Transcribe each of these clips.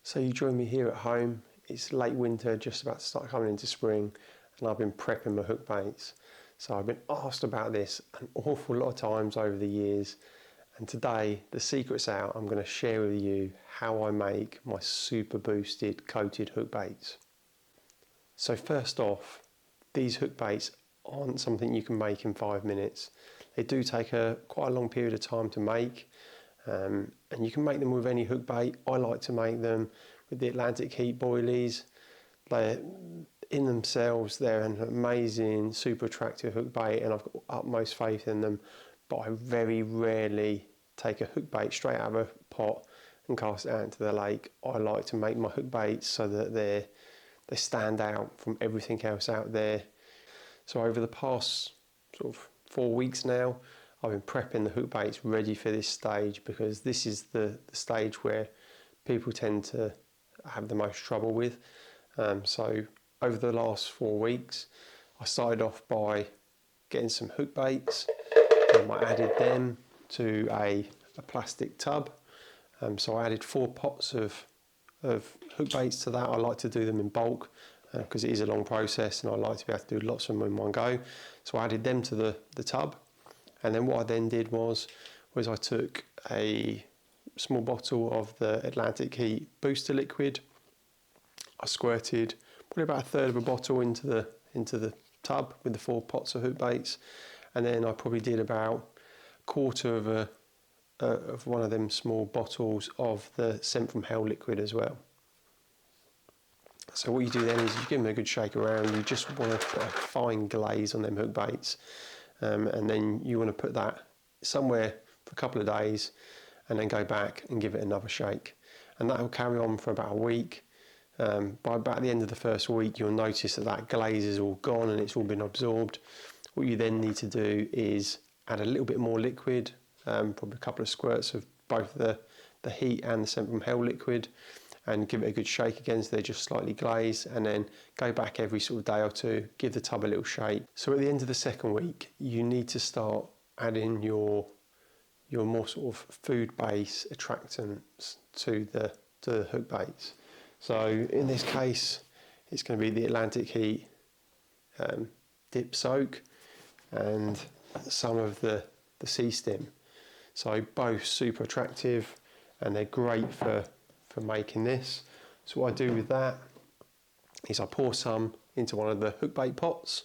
So you join me here at home. It's late winter, just about to start coming into spring, and I've been prepping my hook baits. So I've been asked about this an awful lot of times over the years, and today the secret's out. I'm going to share with you how I make my super boosted coated hook baits. So first off, these hook baits aren't something you can make in 5 minutes. They do take quite a long period of time to make. And you can make them with any hook bait. I like to make them with the Atlantic Heat boilies. They're in themselves, they're an amazing, super attractive hook bait, and I've got utmost faith in them. But I very rarely take a hook bait straight out of a pot and cast it out into the lake. I like to make my hook baits so that they stand out from everything else out there. So over the past sort of 4 weeks now, I've been prepping the hook baits ready for this stage, because this is the stage where people tend to have the most trouble with. So over the last 4 weeks, I started off by getting some hook baits. I added them to a plastic tub. So I added 4 pots of hook baits to that. I like to do them in bulk because it is a long process, and I like to be able to do lots of them in one go. So I added them to the tub. And then what I then did was I took a small bottle of the Atlantic Heat booster liquid. I squirted probably about a third of a bottle into the tub with the 4 pots of hook baits, and then I probably did about a quarter of one of them small bottles of the Scent from Hell liquid as well. So what you do then is you give them a good shake around. You just want to put a fine glaze on them hook baits. And then you want to put that somewhere for a couple of days, and then go back and give it another shake. And that will carry on for about a week. By about the end of the first week, you'll notice that glaze is all gone and it's all been absorbed. What you then need to do is add a little bit more liquid, probably a couple of squirts of both the Heat and the Scent from Hell liquid, and give it a good shake again so they're just slightly glazed, and then go back every sort of day or two, give the tub a little shake. So at the end of the second week, you need to start adding your more sort of food-based attractants to the hook baits. So in this case, it's going to be the Atlantic Heat dip soak and some of the sea stim. So both super attractive, and they're great for making this. So what I do with that is I pour some into one of the hook bait pots,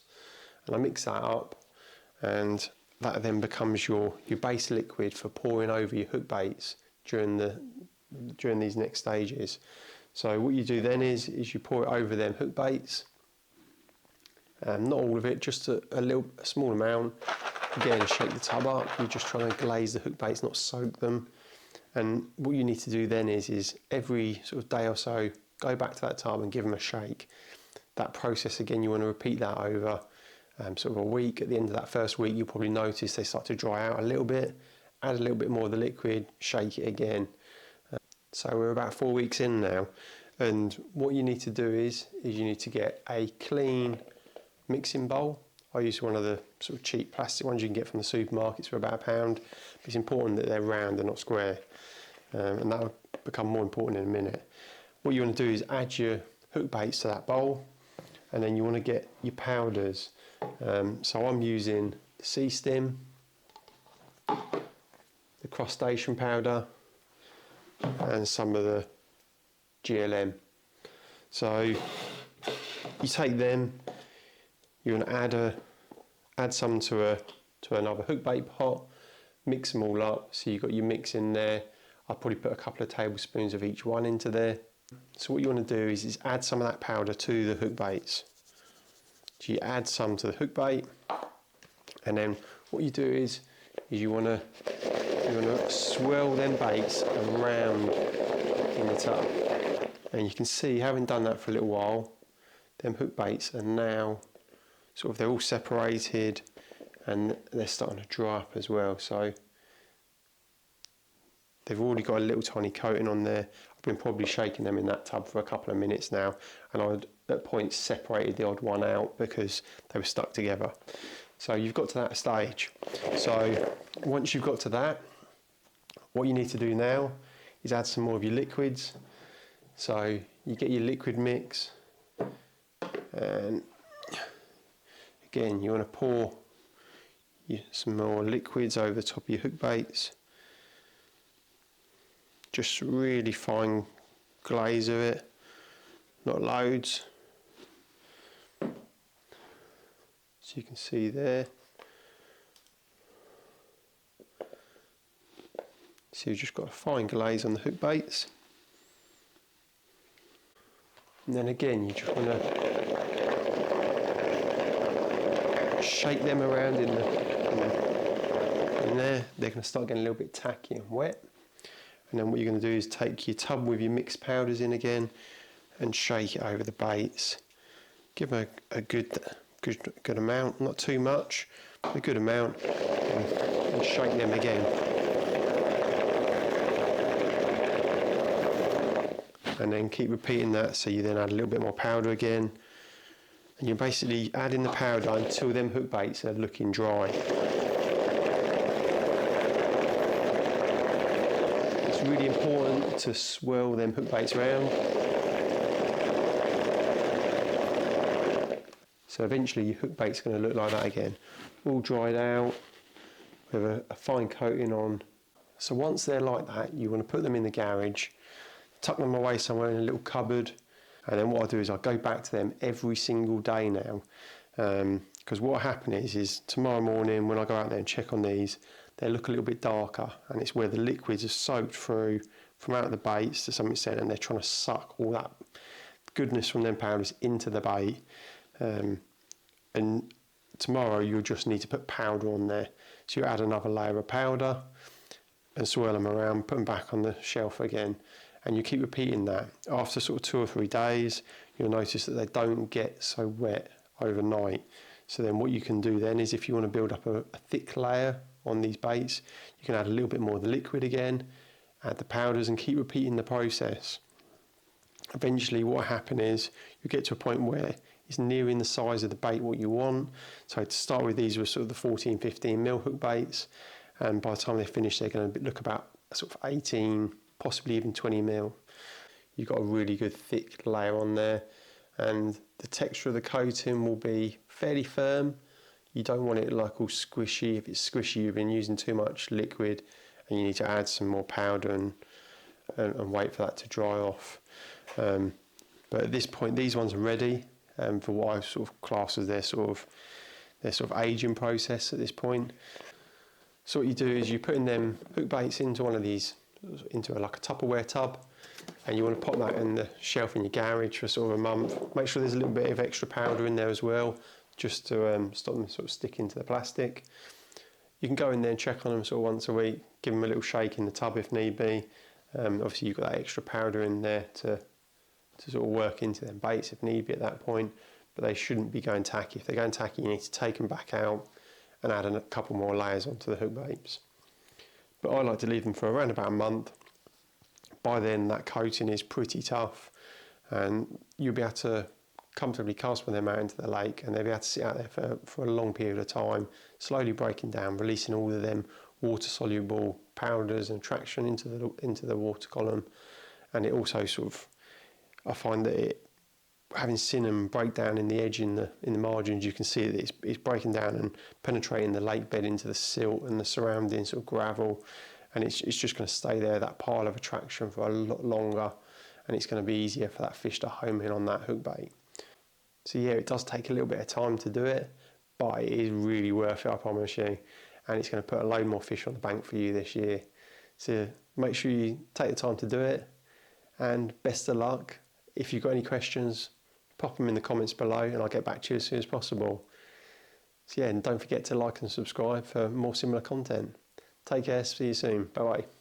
and I mix that up, and that then becomes your base liquid for pouring over your hook baits during these next stages. So what you do then is you pour it over them hook baits, not all of it, just a small amount. Again, shake the tub up. You're just trying to glaze the hook baits, not soak them. And what you need to do then is every sort of day or so, go back to that tub and give them a shake. That process again, you want to repeat that over sort of a week. At the end of that first week, you'll probably notice they start to dry out a little bit. Add a little bit more of the liquid, shake it again. So we're about 4 weeks in now, and what you need to do is you need to get a clean mixing bowl. I use one of the sort of cheap plastic ones you can get from the supermarkets for about £1. It's important that they're round and not square, and that will become more important in a minute. What you want to do is add your hook baits to that bowl, and then you want to get your powders. So I'm using the sea stim, the crustacean powder, and some of the GLM. So you take them, you want to add some to another hook bait pot, mix them all up. So you've got your mix in there. I'll probably put a couple of tablespoons of each one into there. So what you want to do is add some of that powder to the hook baits. So you add some to the hook bait, and then what you do is you want to swirl them baits around in the tub. And you can see, having done that for a little while, them hook baits are now sort of, they're all separated and they're starting to dry up as well. So they've already got a little tiny coating on there. I've been probably shaking them in that tub for a couple of minutes now, and I'd at points separated the odd one out because they were stuck together. So you've got to that stage. So once you've got to that, what you need to do now is add some more of your liquids. So you get your liquid mix, and again you want to pour some more liquids over the top of your hook baits. Just really fine glaze of it, not loads. So you can see there. So you've just got a fine glaze on the hook baits. And then again, you just want to shake them around in there. They're going to start getting a little bit tacky and wet. And then what you're going to do is take your tub with your mixed powders in again and shake it over the baits. Give them a good amount, not too much, but a good amount, and shake them again. And then keep repeating that, so you then add a little bit more powder again, and you're basically adding the powder until them hook baits are looking dry. It's really important to swirl them hook baits around. So eventually your hook bait's going to look like that again, all dried out with a fine coating on. So once they're like that, you want to put them in the garage, tuck them away somewhere in a little cupboard, and then what I do is I go back to them every single day now, because what will happen is tomorrow morning when I go out there and check on these, they look a little bit darker, and it's where the liquids are soaked through from out of the baits to some extent, and they're trying to suck all that goodness from them powders into the bait. And tomorrow you'll just need to put powder on there, so you add another layer of powder and swirl them around, put them back on the shelf again. And you keep repeating that. After sort of 2 or 3 days, you'll notice that they don't get so wet overnight. So then what you can do then is, if you want to build up a thick layer on these baits, you can add a little bit more of the liquid again, add the powders, and keep repeating the process. Eventually what will happen is you get to a point where it's nearing the size of the bait what you want. So to start with, these were sort of the 14, 15 mil hook baits, and by the time they finish, they're going to look about sort of 18, possibly even 20 mil. You've got a really good thick layer on there, and the texture of the coating will be fairly firm. You don't want it like all squishy. If it's squishy, you've been using too much liquid, and you need to add some more powder and wait for that to dry off. But at this point, these ones are ready for what I sort of class as their sort of aging process at this point. So what you do is you put in them hook baits into one of these, into like a Tupperware tub, and you want to pop that in the shelf in your garage for sort of a month. Make sure there's a little bit of extra powder in there as well, just to stop them sort of sticking to the plastic. You can go in there and check on them sort of once a week, give them a little shake in the tub if need be. Obviously you've got that extra powder in there to sort of work into them baits if need be at that point, but they shouldn't be going tacky. If they're going tacky, you need to take them back out and add a couple more layers onto the hook baits. But I like to leave them for around about a month. By then that coating is pretty tough, and you'll be able to comfortably cast them out into the lake, and they'll be able to sit out there for a long period of time, slowly breaking down, releasing all of them water-soluble powders and traction into the water column. And it also sort of, I find that having seen them break down in the edge, in the margins, you can see that it's breaking down and penetrating the lake bed into the silt and the surrounding sort of gravel, and it's just going to stay there, that pile of attraction, for a lot longer, and it's going to be easier for that fish to home in on that hook bait. So yeah, it does take a little bit of time to do it, but it is really worth it, I promise you, and it's going to put a load more fish on the bank for you this year. So make sure you take the time to do it, and best of luck. If you've got any questions, pop them in the comments below and I'll get back to you as soon as possible. So yeah, and don't forget to like and subscribe for more similar content. Take care, see you soon, bye bye.